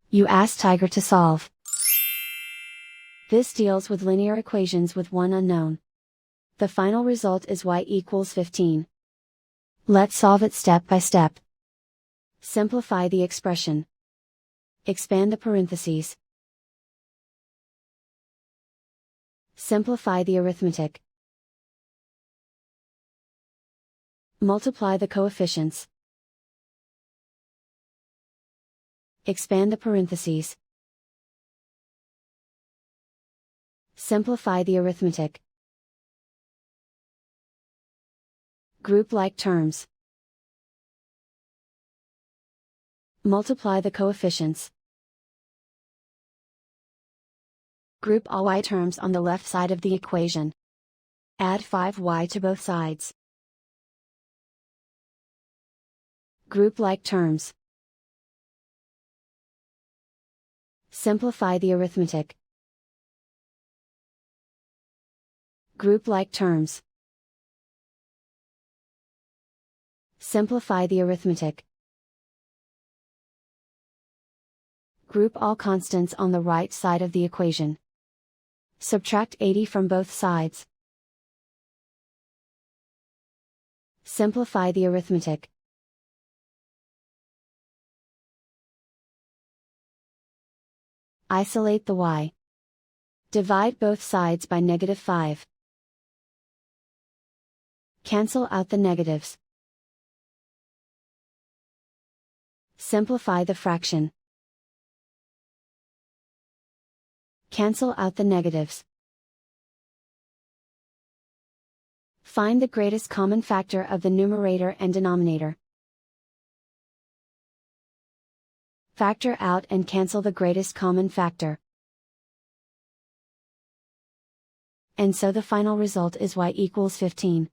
You ask Tiger to solve. This deals with linear equations with one unknown. The final result is y equals 15. Let's solve it step by step. Simplify the expression. Expand the parentheses. Simplify the arithmetic. Multiply the coefficients. Expand the parentheses. Simplify the arithmetic. Group like terms. Multiply the coefficients. Group all y terms on the left side of the equation. Add 5y to both sides. Group like terms. Simplify the arithmetic. Group like terms. Simplify the arithmetic. Group all constants on the right side of the equation. Subtract 80 from both sides. Simplify the arithmetic. Isolate the y. Divide both sides by -5. Cancel out the negatives. Simplify the fraction. Cancel out the negatives. Find the greatest common factor of the numerator and denominator. Factor out and cancel the greatest common factor. And so the final result is y equals 15.